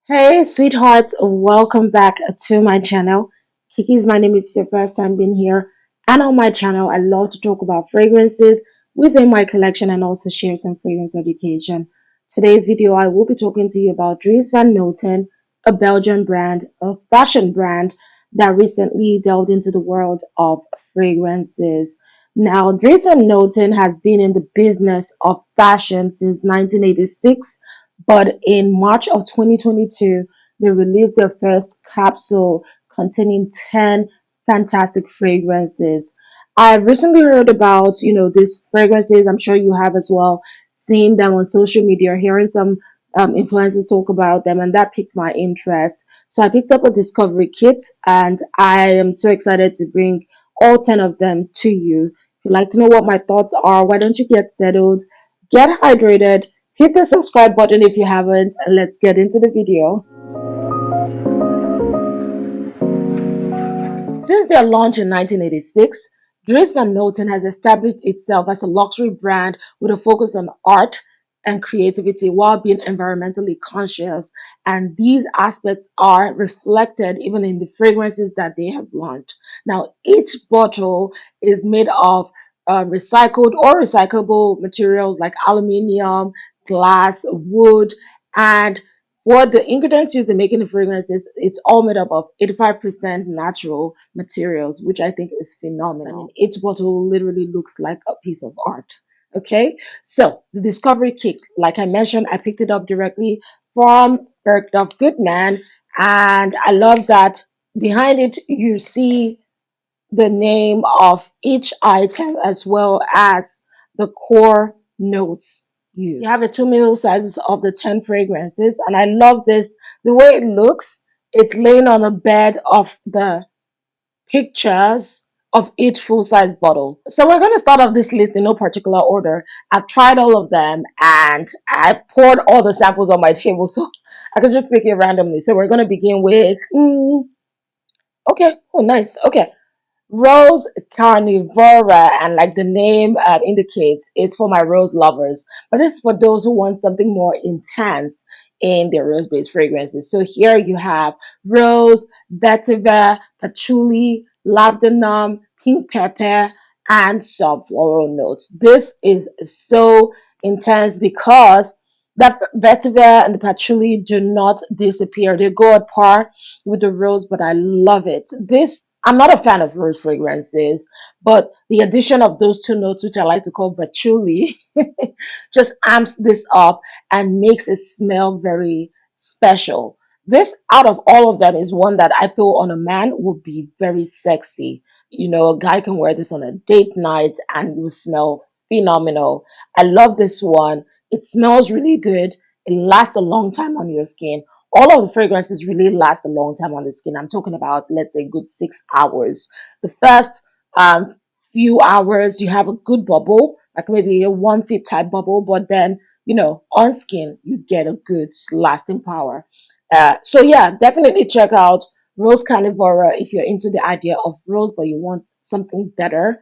Hey, sweethearts, welcome back to my channel. Kiki is my name if it's your first time being here. And on my channel, I love to talk about fragrances within my collection and also share some fragrance education. Today's video, I will be talking to you about Dries Van Noten, a Belgian brand, a fashion brand that recently delved into the world of fragrances. Now, Dries Van Noten has been in the business of fashion since 1986, but in March of 2022, they released their first capsule containing 10 fantastic fragrances. I recently heard about, these fragrances. I'm sure you have as well, seen them on social media, hearing some influencers talk about them, and that piqued my interest. So I picked up a discovery kit, and I am so excited to bring all 10 of them to you. If you'd like to know what my thoughts are, why don't you get settled, get hydrated, hit the subscribe button if you haven't, and let's get into the video. Since their launch in 1986, Dries Van Noten has established itself as a luxury brand with a focus on art and creativity while being environmentally conscious. And these aspects are reflected even in the fragrances that they have launched. Now, each bottle is made of recycled or recyclable materials like aluminium, glass, wood, and for the ingredients used in making the fragrances, it's all made up of 85% natural materials, which I think is phenomenal. I mean, each bottle literally looks like a piece of art. Okay, so the discovery kit, like I mentioned, I picked it up directly from Bergdorf Goodman, and I love that behind it you see the name of each item as well as the core notes used. You have the 2 ml sizes of the 10 fragrances, and I love this. The way it looks, it's laying on a bed of the pictures of each full-size bottle. So we're going to start off this list in no particular order. I've tried all of them and I poured all the samples on my table so I could just pick it randomly. So we're going to begin with, okay, oh nice, okay. Rose Carnivora, and like the name indicates, it's for my rose lovers. But this is for those who want something more intense in their rose-based fragrances. So here you have rose, vetiver, patchouli, labdanum, pink pepper, and some floral notes. This is so intense because that vetiver and the patchouli do not disappear. They go at par with the rose, but I love it. This, I'm not a fan of rose fragrances, but the addition of those two notes, which I like to call patchouli, just amps this up and makes it smell very special. This, out of all of them, is one that I feel on a man would be very sexy. A guy can wear this on a date night and it will smell phenomenal. I love this one. It smells really good. It lasts a long time on your skin. All of the fragrances really last a long time on the skin. I'm talking about, let's say, good 6 hours. The first few hours, you have a good bubble, like maybe a 1 feet type bubble, but then, on skin, you get a good lasting power. So yeah, definitely check out Rose Carnivora if you're into the idea of rose, but you want something better,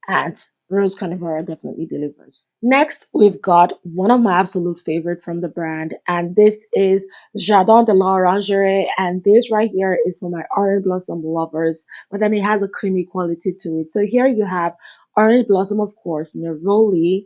and Rose Carnivora definitely delivers. Next, we've got one of my absolute favorite from the brand, and this is Jardin de L'Orangerie, and this right here is for my orange blossom lovers, but then it has a creamy quality to it. So here you have orange blossom, of course, neroli,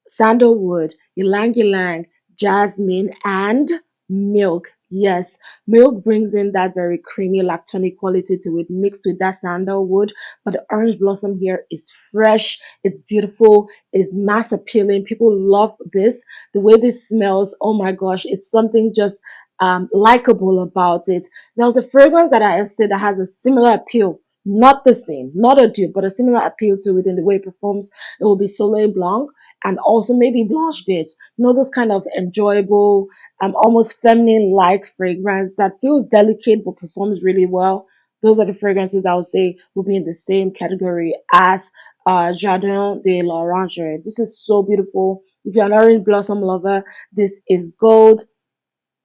sandalwood, ylang ylang, jasmine, and milk. Yes, milk brings in that very creamy lactonic quality to it mixed with that sandalwood. But the orange blossom here is fresh, it's beautiful, it's mass appealing. People love this. The way this smells, oh my gosh, it's something just likable about it. There was a fragrance that I said that has a similar appeal. Not the same, not a dupe, but a similar appeal to it in the way it performs. It will be Soleil Blanc and also maybe Blanche Beige. Those kind of enjoyable, almost feminine-like fragrance that feels delicate but performs really well. Those are the fragrances I would say will be in the same category as Jardin de L'Orangerie. This is so beautiful. If you're an orange blossom lover, this is gold.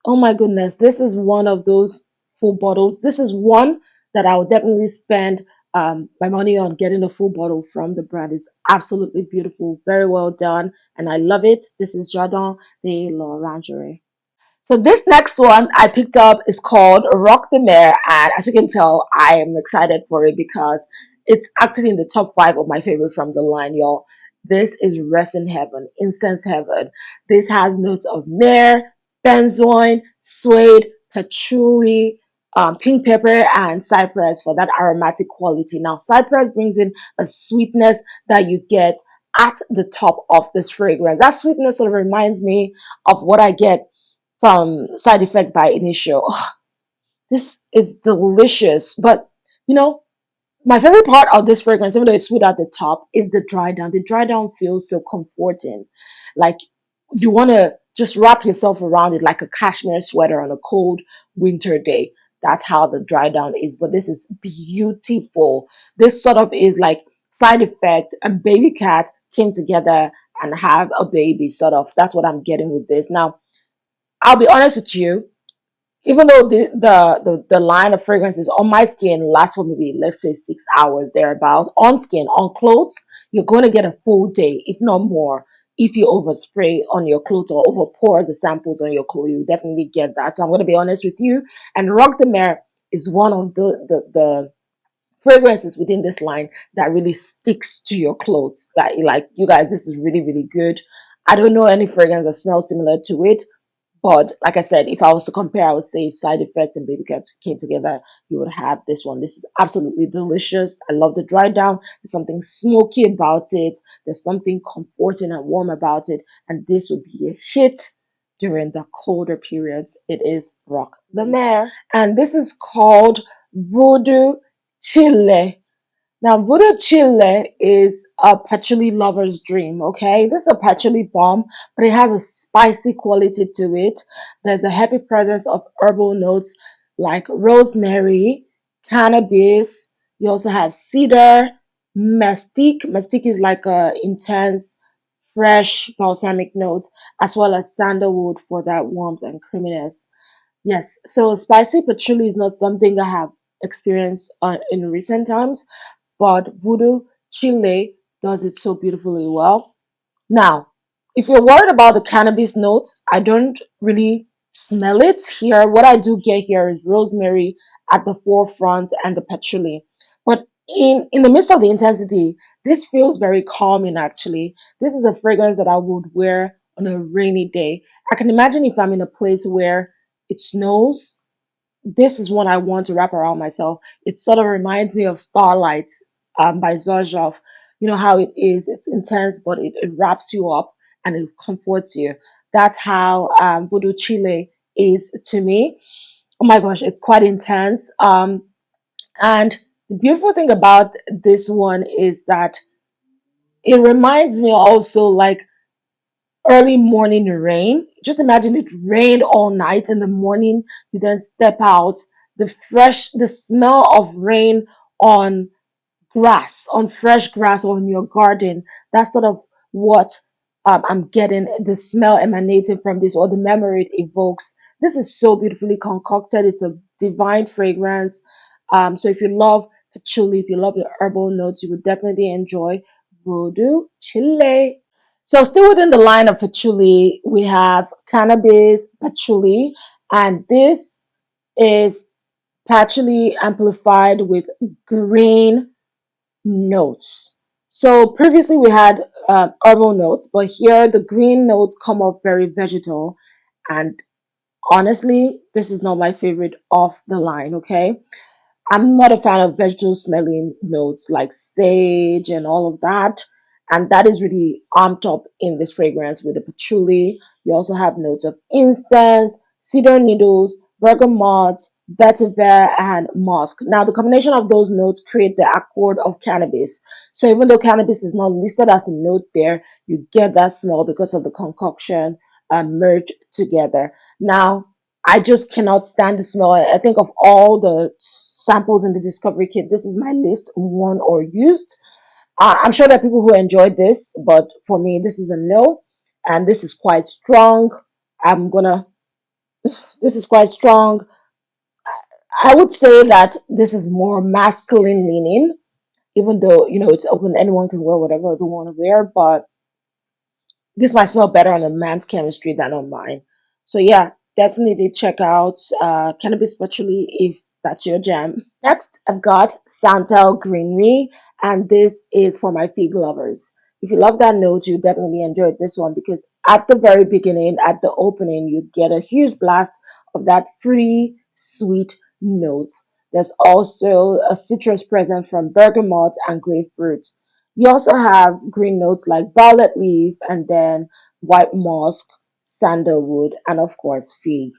Oh my goodness, this is one of those full bottles. This is one that I would definitely spend my money on getting a full bottle from the brand. It's absolutely beautiful, very well done, and I love it. This is Jardin de L'Orangerie. So this next one I picked up is called Rock the Mare, and as you can tell, I am excited for it because it's actually in the top five of my favorite from the line, y'all. This is resin heaven, incense heaven. This has notes of myrrh, benzoin, suede, patchouli, pink pepper, and cypress for that aromatic quality. Now, cypress brings in a sweetness that you get at the top of this fragrance. That sweetness sort of reminds me of what I get from Side Effect by Initio. Oh, this is delicious. But you know, my favorite part of this fragrance, even though it's sweet at the top, is the dry down. The dry down feels so comforting. Like you want to just wrap yourself around it like a cashmere sweater on a cold winter day. That's how the dry down is. But this is beautiful. This sort of is like Side Effect and Baby Cat came together and have a baby, sort of. That's what I'm getting with this. Now, I'll be honest with you, even though the line of fragrances on my skin lasts for maybe, let's say, 6 hours thereabouts, on skin, on clothes, you're going to get a full day, if not more. If you overspray on your clothes or over pour the samples on your clothes, you definitely get that. So I'm going to be honest with you. And Rock the Mare is one of the fragrances within this line that really sticks to your clothes. Like you guys, this is really, really good. I don't know any fragrance that smells similar to it. But like I said, if I was to compare, I would say if Side Effect and Baby Cat came together, you would have this one. This is absolutely delicious. I love the dry down. There's something smoky about it. There's something comforting and warm about it. And this would be a hit during the colder periods. It is Rock the Mare. And this is called Voodoo Chile. Now, Voodoo Chile is a patchouli lover's dream, okay? This is a patchouli bomb, but it has a spicy quality to it. There's a heavy presence of herbal notes like rosemary, cannabis. You also have cedar, mesquite. Mesquite is like a intense, fresh balsamic note, as well as sandalwood for that warmth and creaminess. Yes, so spicy patchouli is not something I have experienced in recent times, but Voodoo Chile does it so beautifully well. Now, if you're worried about the cannabis note, I don't really smell it here. What I do get here is rosemary at the forefront and the patchouli. But in the midst of the intensity, this feels very calming actually. This is a fragrance that I would wear on a rainy day. I can imagine if I'm in a place where it snows, this is one I want to wrap around myself. It sort of reminds me of Starlight by Zojov. You know how it is. It's intense, but it wraps you up and it comforts you. That's how Voodoo Chile is to me. Oh my gosh, it's quite intense. And the beautiful thing about this one is that it reminds me also like early morning rain. Just imagine it rained all night in the morning. You then step out, the smell of rain on grass, on fresh grass or in your garden. That's sort of what I'm getting the smell emanating from this or the memory it evokes. This is so beautifully concocted. It's a divine fragrance. So if you love patchouli, if you love the herbal notes, you would definitely enjoy Voodoo Chile. So still within the line of patchouli, we have cannabis patchouli, and this is patchouli amplified with green notes. So previously we had herbal notes, but here the green notes come up very vegetal, and honestly, this is not my favorite of the line. Okay, I'm not a fan of vegetable smelling notes like sage and all of that. And that is really amped up in this fragrance with the patchouli. You also have notes of incense, cedar needles, bergamot, vetiver, and musk. Now, the combination of those notes create the accord of cannabis. So even though cannabis is not listed as a note there, you get that smell because of the concoction merged together. Now, I just cannot stand the smell. I think of all the samples in the discovery kit, this is my least worn or used. I'm sure there are people who enjoyed this, but for me, this is a no. And this is quite strong. I'm gonna, this is quite strong. I would say that this is more masculine leaning, even though, it's open, anyone can wear whatever they want to wear, but this might smell better on a man's chemistry than on mine. So yeah, definitely check out Cannabis Patchouli if that's your jam. Next, I've got Santal Greenery, and this is for my fig lovers. If you love that note, you definitely enjoyed this one because at the very beginning, at the opening, you get a huge blast of that fruity, sweet note. There's also a citrus present from bergamot and grapefruit. You also have green notes like violet leaf and then white musk, sandalwood, and of course fig.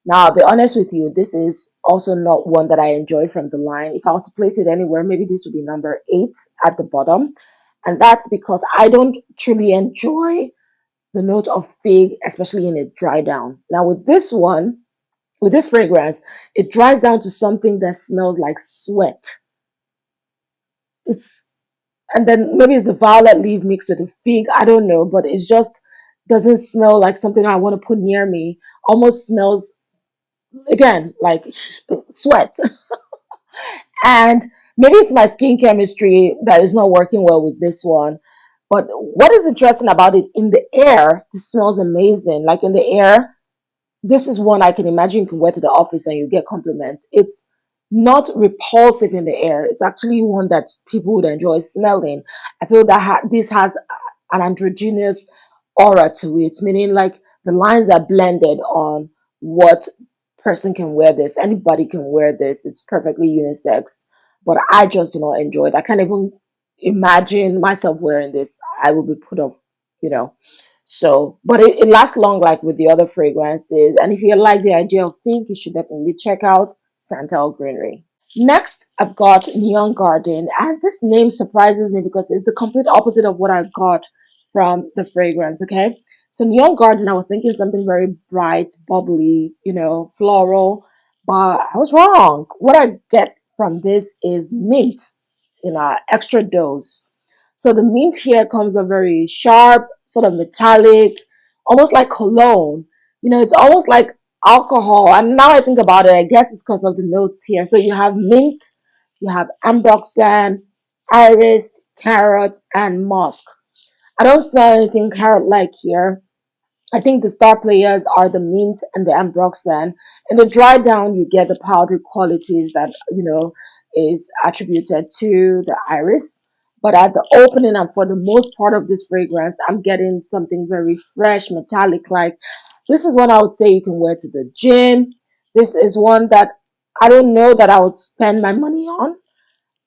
Now, I'll be honest with you, this is also not one that I enjoyed from the line. If I was to place it anywhere, maybe this would be number 8 at the bottom. And that's because I don't truly enjoy the note of fig, especially in a dry down. Now, with this one, with this fragrance, it dries down to something that smells like sweat. It's and then maybe it's the violet leaf mixed with the fig. I don't know, but it just doesn't smell like something I want to put near me. Almost smells again like sweat. And maybe it's my skin chemistry that is not working well with this one. But what is interesting about it in the air, this smells amazing. Like in the air, this is one I can imagine you can wear to the office and you get compliments. It's not repulsive in the air. It's actually one that people would enjoy smelling. I feel that this has an androgynous aura to it, meaning like the lines are blended on what person can wear this. Anybody can wear this. It's perfectly unisex. But I just do not enjoy it. I can't even imagine myself wearing this. I would be put off, you know. So, but it lasts long like with the other fragrances. And if you like the idea of pink, you should definitely check out Santal Greenery. Next, I've got Neon Garden, and this name surprises me because it's the complete opposite of what I got from the fragrance. Okay, so Neon Garden, I was thinking something very bright, bubbly, floral, but I was wrong. What I get from this is mint in an extra dose. So the mint here comes a very sharp, sort of metallic, almost like cologne. It's almost like alcohol. And now I think about it, I guess it's because of the notes here. So you have mint, you have ambroxan, iris, carrot, and musk. I don't smell anything carrot-like here. I think the star players are the mint and the ambroxan. In the dry down, you get the powdery qualities that, is attributed to the iris. But at the opening and for the most part of this fragrance, I'm getting something very fresh, metallic like. This is one I would say you can wear to the gym. This is one that I don't know that I would spend my money on.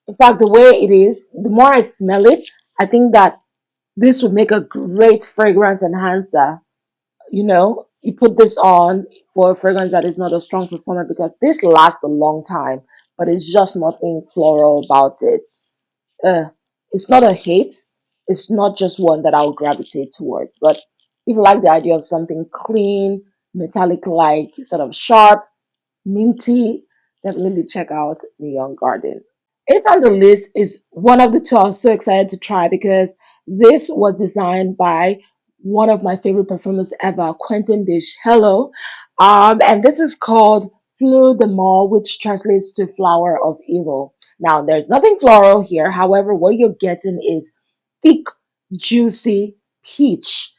In fact, the way it is, the more I smell it, I think that this would make a great fragrance enhancer. You put this on for a fragrance that is not a strong performer because this lasts a long time, but it's just nothing floral about it. Uh, it's not a hate. It's not just one that I'll gravitate towards. But if you like the idea of something clean, metallic like, sort of sharp, minty, definitely check out Neon Garden. Eighth on the list is one of the two I was so excited to try because this was designed by one of my favorite perfumers ever, Quentin Bish. Hello. And this is called Fleur du Mal, which translates to flower of evil. Now, there's nothing floral here. However, what you're getting is thick, juicy peach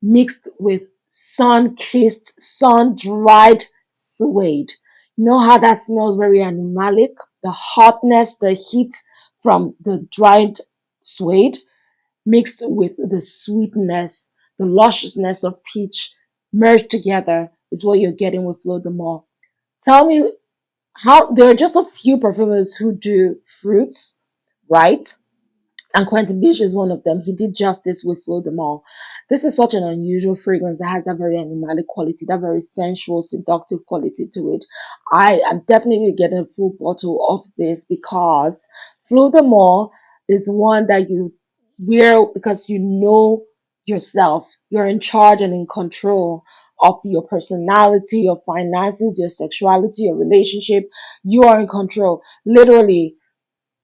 mixed with sun-kissed, sun-dried suede. You know how that smells very animalic? The hotness, the heat from the dried suede mixed with the sweetness, the lusciousness of peach merged together is what you're getting with Fleur de Mal. Tell me how there are just a few perfumers who do fruits, right? And Quentin Bish is one of them. He did justice with Fleur de Mal. This is such an unusual fragrance that has that very animalic quality, that very sensual, seductive quality to it. I am definitely getting a full bottle of this because Fleur de Mal is one that you wear because you know yourself. You're in charge and in control of your personality, your finances, your sexuality, your relationship. You are in control. Literally,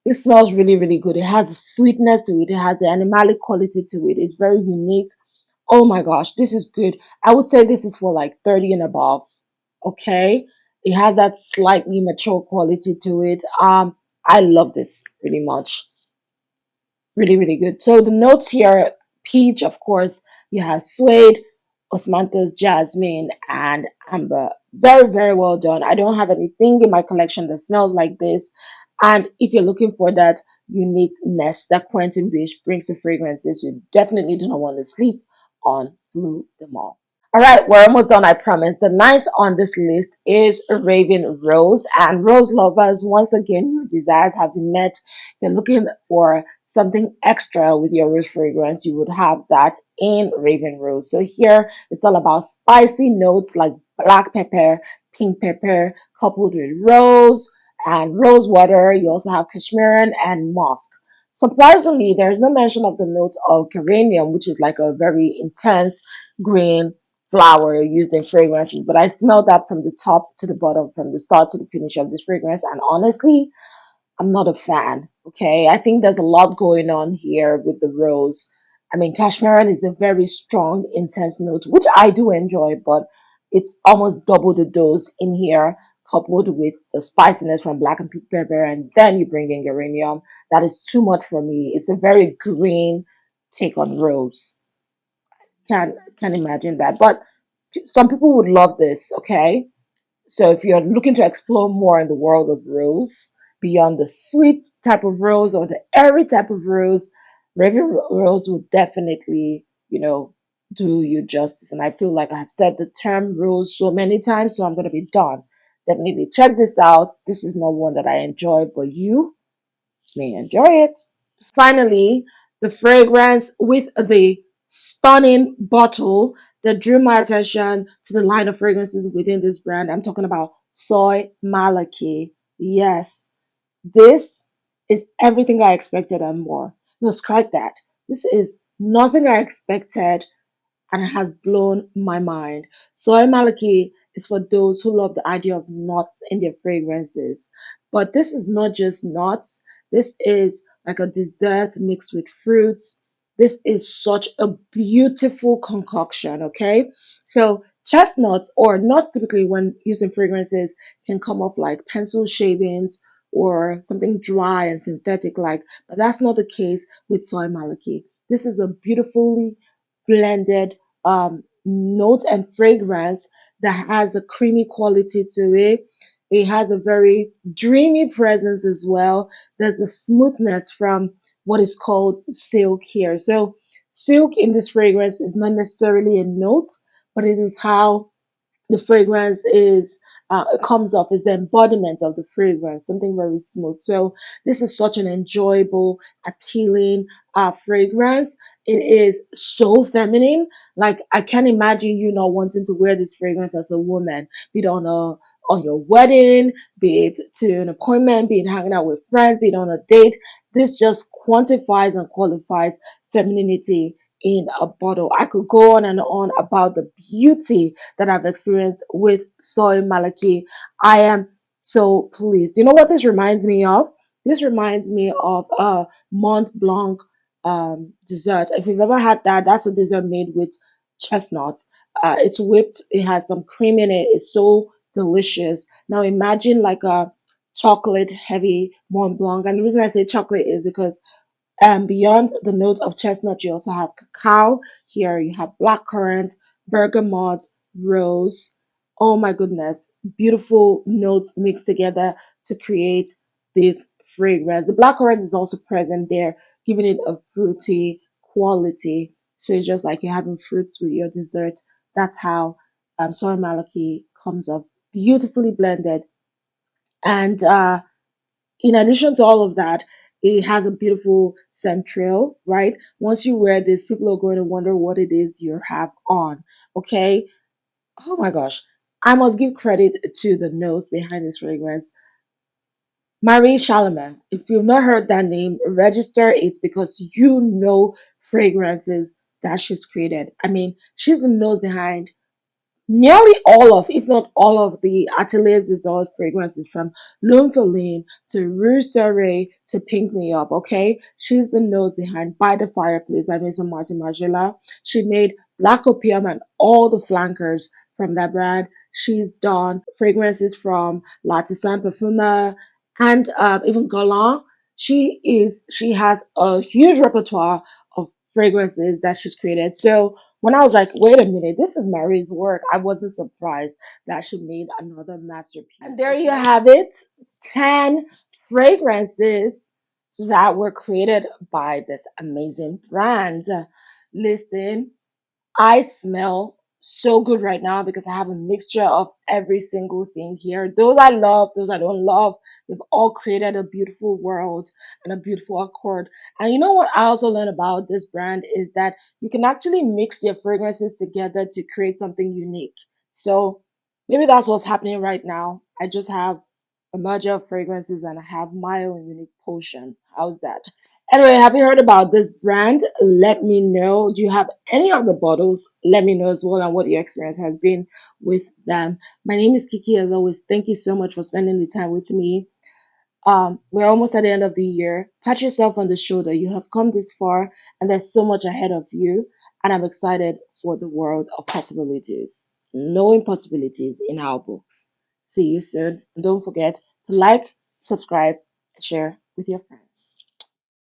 it smells really, really good. It has a sweetness to it. It has the animalic quality to it. It's very unique. Oh my gosh, this is good. I would say this is for like 30 and above. Okay. It has that slightly mature quality to it. I love this really much. Really, really good. So the notes here, peach, of course, you have suede, osmanthus, jasmine, and amber. Very, very well done. I don't have anything in my collection that smells like this. And if you're looking for that uniqueness that Quentin Beach brings to fragrances, you definitely do not want to sleep on Fleur du Mal. All right, we're almost done, I promise. The ninth on this list is Raving Rose. And Rose lovers, once again, your desires have been met. If you're looking for something extra with your rose fragrance, you would have that in Raving Rose. So here, it's all about spicy notes like black pepper, pink pepper, coupled with rose and rose water. You also have cashmere and musk. Surprisingly, there's no mention of the notes of geranium, which is like a very intense green flower used in fragrances, but I smell that from the top to the bottom, from the start to the finish of this fragrance. And honestly, I'm not a fan. Okay. I think there's a lot going on here with the rose. I mean, cashmere is a very strong, intense note, which I do enjoy, but it's almost double the dose in here, coupled with the spiciness from black and pink pepper, and then you bring in geranium. That is too much for me. It's a very green take on rose. Can imagine that. But some people would love this, okay? So if you're looking to explore more in the world of rose, beyond the sweet type of rose or the airy type of rose, Raven Rose would definitely, do you justice. And I feel like I've said the term rose so many times, so I'm going to be done. Definitely check this out. This is not one that I enjoy, but you may enjoy it. Finally, the fragrance with the stunning bottle that drew my attention to the line of fragrances within this brand. I'm talking about Soie Malaquais. Yes, this is everything I expected and more. No, scratch that. This is nothing I expected and it has blown my mind. Soy Maliki is for those who love the idea of nuts in their fragrances. But this is not just nuts. This is like a dessert mixed with fruits. This is such a beautiful concoction, okay? So chestnuts or nuts typically when used in fragrances can come off like pencil shavings or something dry and synthetic like, but that's not the case with soy maliki. This is a beautifully blended note and fragrance that has a creamy quality to it. It has a very dreamy presence as well. There's the smoothness from what is called silk here. So silk in this fragrance is not necessarily a note, but it is how the fragrance is it comes off is the embodiment of the fragrance, something very smooth. So this is such an enjoyable, appealing fragrance. It is so feminine. Like I can't imagine you not wanting to wear this fragrance as a woman, be it on your wedding, be it to an appointment, be it hanging out with friends, be it on a date. This just quantifies and qualifies femininity in a bottle. I could go on and on about the beauty that I've experienced with Soy Malaki. I am so pleased. You know what this reminds me of? This reminds me of a Mont Blanc dessert. If you've ever had that, that's a dessert made with chestnuts. It's whipped. It has some cream in it. It's so delicious. Now imagine like a chocolate heavy Mont Blanc. And the reason I say chocolate is because beyond the notes of chestnut, you also have cacao. Here you have blackcurrant, bergamot, rose. Oh my goodness, beautiful notes mixed together to create this fragrance. The blackcurrant is also present there, giving it a fruity quality. So it's just like you're having fruits with your dessert. That's how soy malaki comes up, beautifully blended. And in addition to all of that, it has a beautiful central, right? Once you wear this, people are going to wonder what it is you have on. Okay. Oh my gosh. I must give credit to the nose behind this fragrance. Marie Chalamet. If you've not heard that name, register it because you know fragrances that she's created. I mean, she's the nose behind nearly all of, if not all of the Atelier's Dissolved fragrances from L'Homme Feline to Rue Soleil to Pink Me Up, okay? She's the nose behind By the Fireplace by Maison Martin Margiela. She made Black Opium and all the flankers from that brand. She's done fragrances from L'Artisan Parfumeur and even Galant. She has a huge repertoire of fragrances that she's created. So When I was like, wait a minute, this is Marie's work, I wasn't surprised that she made another masterpiece. And there you have it, 10 fragrances that were created by this amazing brand. Listen, I smell so good right now because I have a mixture of every single thing here. Those I love, those I don't love, they've all created a beautiful world and a beautiful accord. And you know what I also learned about this brand is that you can actually mix their fragrances together to create something unique. So maybe that's what's happening right now. I just have a merger of fragrances and I have my own unique potion. How's that? Anyway, have you heard about this brand? Let me know. Do you have any of the bottles? Let me know as well and what your experience has been with them. My name is Kiki as always. Thank you so much for spending the time with me. We're almost at the end of the year. Pat yourself on the shoulder. You have come this far and there's so much ahead of you. And I'm excited for the world of possibilities. No impossibilities in our books. See you soon. And don't forget to like, subscribe, and share with your friends.